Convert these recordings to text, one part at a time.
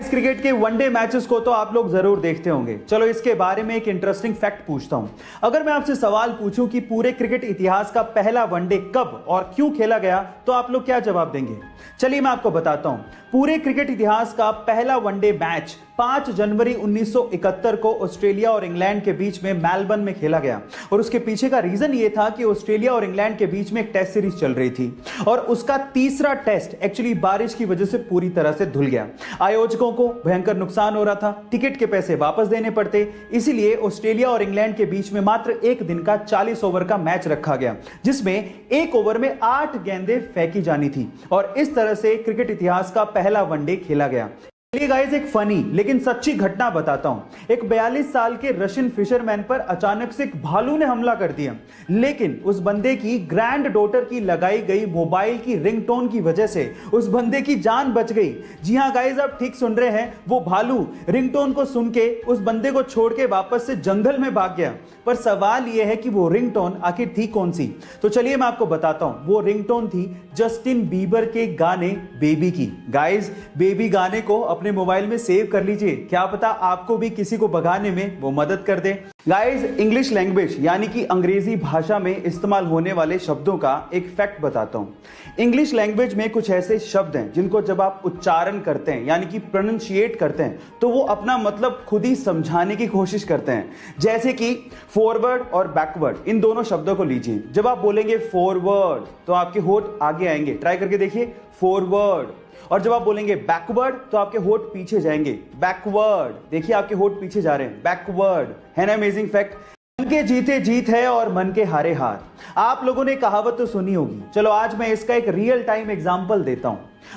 Guys cricket के one day matches को तो आप लोग जरूर देखते होंगे। चलो इसके बारे में एक इंटरेस्टिंग फैक्ट पूछता हूं। अगर मैं आपसे सवाल पूछूं कि पूरे क्रिकेट इतिहास का पहला वनडे कब और क्यों खेला गया, तो आप लोग क्या जवाब देंगे? चलिए मैं आपको बताता हूं। पूरे क्रिकेट इतिहास का पहला वनडे मैच 5 जनवरी 1971 को ऑस्ट्रेलिया और इंग्लैंड के बीच में मेलबर्न में खेला गया। और उसके पीछे का रीजन यह था कि ऑस्ट्रेलिया और इंग्लैंड के बीच में एक टेस्ट सीरीज चल रही थी और उसका तीसरा टेस्ट एक्चुअली बारिश की वजह से पूरी तरह से धुल गया। आयोजकों को भयंकर नुकसान हो रहा था, टिकट के पैसे वापस देने पड़ते, इसीलिए ऑस्ट्रेलिया और इंग्लैंड के बीच में मात्र एक दिन का 40 ओवर का मैच रखा गया, जिसमें एक ओवर में 8 गेंदें फेंकी जानी थी और इस तरह से क्रिकेट इतिहास का पहला वनडे खेला गया। चलिए गाइस एक फनी लेकिन सच्ची घटना बताता हूं। एक 42 साल के रशियन फिशरमैन पर अचानक से एक भालू ने हमला कर दिया, लेकिन उस बंदे की ग्रैंड डॉटर की लगाई गई मोबाइल की रिंगटोन की वजह से उस बंदे की जान बच गई। जी हां गाइस, आप ठीक सुन रहे हैं, वो भालू रिंगटोन को सुन के उस बंदे को छोड़ के वापस से जंगल में भाग गया। पर सवाल यह है कि वो रिंगटोन आखिर थी कौन सी? तो चलिए मैं आपको बताता हूं। वो रिंगटोन थी जस्टिन बीबर के गाने बेबी की। गाइस बेबी गाने को अपने मोबाइल में सेव कर लीजिए, क्या पता आपको भी किसी को भगाने में वो मदद कर दे। गाइस इंग्लिश लैंग्वेज यानी कि अंग्रेजी भाषा में इस्तेमाल होने वाले शब्दों का एक फैक्ट बताता हूं। इंग्लिश लैंग्वेज में कुछ ऐसे शब्द हैं जिनको जब आप उच्चारण करते हैं यानी कि प्रोनाउंशिएट करते हैं तो वो अपना मतलब खुद ही समझाने की कोशिश करते हैं। जैसे कि फॉरवर्ड और बैकवर्ड, इन दोनों शब्दों को लीजिए। जब आप बोलेंगे फॉरवर्ड तो आपके होठ आगे आएंगे, ट्राई करके देखिए, फॉरवर्ड। और जब आप बोलेंगे बैकवर्ड तो आपके होठ पीछे जाएंगे, बैकवर्ड। देखिए आपके होठ पीछे जा रहे हैं, बैकवर्ड। है ना अमेजिंग फैक्ट? मन के जीते जीत है और मन के हारे हार। आप लोगों ने कहावत तो सुनी होगी। चलो आज मैं इसका एक रियल टाइम एग्जांपल देता हूं।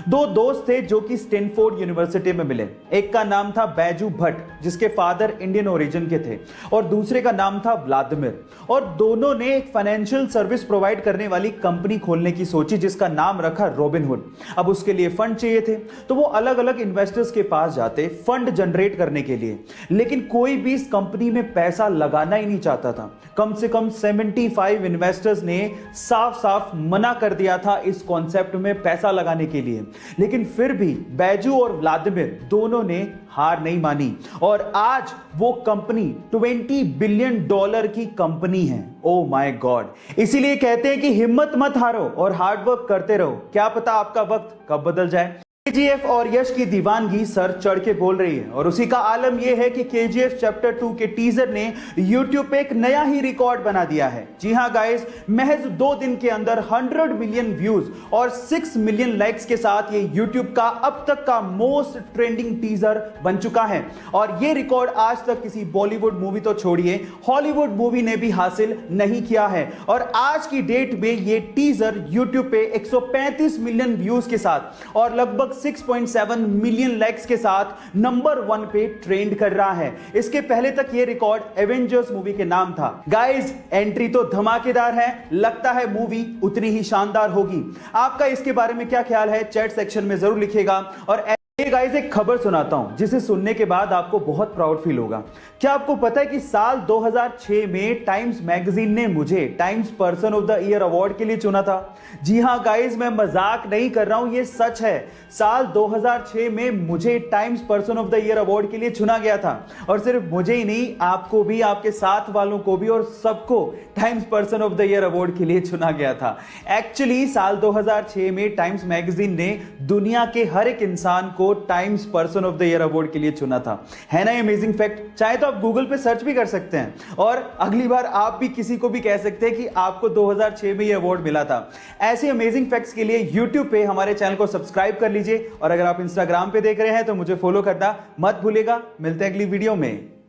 दो दोस्त थे जो कि स्टैनफोर्ड यूनिवर्सिटी में मिले। एक का नाम था बैजू भट्ट, जिसके फादर इंडियन ओरिजिन के थे, और दूसरे का नाम था व्लादिमीर। और दोनों ने एक फाइनेंशियल सर्विस प्रोवाइड करने वाली कंपनी खोलने की सोची जिसका नाम रखा रॉबिनहुड। अब उसके लिए फंड चाहिए थे तो वो अलग अलग इन्वेस्टर्स के पास जाते फंड जनरेट करने के लिए, लेकिन कोई भी इस कंपनी में पैसा लगाना ही नहीं चाहता था। कम से कम 75 इन्वेस्टर्स ने साफ साफ मना कर दिया था इस कॉन्सेप्ट में पैसा लगाने के लिए, लेकिन फिर भी बैजू और व्लादिमीर दोनों ने हार नहीं मानी और आज वो कंपनी $20 बिलियन की कंपनी है। Oh my God. इसीलिए कहते हैं कि हिम्मत मत हारो और हार्डवर्क करते रहो, क्या पता आपका वक्त कब बदल जाए। केजीएफ और यश की दीवानगी सर चढ़ के बोल रही है और उसी का आलम यह है कि केजीएफ चैप्टर 2 के टीजर ने यूट्यूब पे एक नया ही रिकॉर्ड बना दिया है। जी हां गाइस, महज 2 दिन के अंदर 100 मिलियन व्यूज और 6 मिलियन लाइक्स के साथ ये यूट्यूब का अब तक का मोस्ट ट्रेंडिंग टीजर बन चुका है। और ये रिकॉर्ड आज तक किसी बॉलीवुड मूवी तो छोड़िए, हॉलीवुड मूवी ने भी हासिल नहीं किया है। और आज की डेट में ये टीजर यूट्यूब पे 135 मिलियन व्यूज के साथ और लगभग 6.7 मिलियन लाइक्स के साथ नंबर 1 पे ट्रेंड कर रहा है। इसके पहले तक ये रिकॉर्ड एवेंजर्स मूवी के नाम था। गाइस एंट्री तो धमाकेदार है, लगता है मूवी उतनी ही शानदार होगी। आपका इसके बारे में क्या ख्याल है चैट सेक्शन में जरूर लिखिएगा। और गाइस एक खबर सुनाता हूं जिसे सुनने के बाद आपको बहुत प्राउड फील होगा। क्या आपको पता है कि साल 2006 में टाइम्स मैगजीन ने मुझे times person of the year award के लिए चुना था? जी हां गाइस, मैं मजाक नहीं कर रहा हूं, ये सच है। साल 2006 में मुझे times person of the year award के लिए चुना गया था। और सिर्फ मुझे ही नहीं, आपको भी, आपके साथ वालों को भी और सबको times person of the year award के लिए चुना गया था। एक्चुअली साल 2006 में टाइम्स मैगजीन ने दुनिया के हर एक इंसान को times person of the year award के लिए चुना था। है ना अमेजिंग फैक्ट? चाहे तो आप गूगल पे सर्च भी कर सकते हैं और अगली बार आप भी किसी को भी कह सकते हैं कि आपको 2006 में ये अवार्ड मिला था। ऐसे अमेजिंग फैक्ट्स के लिए यूट्यूब पे हमारे चैनल को सब्सक्राइब कर लीजिए और अगर आप इंस्टाग्राम पे देख रहे हैं तो मुझे फॉलो करना मत भूलिएगा। मिलते हैं अगली वीडियो में।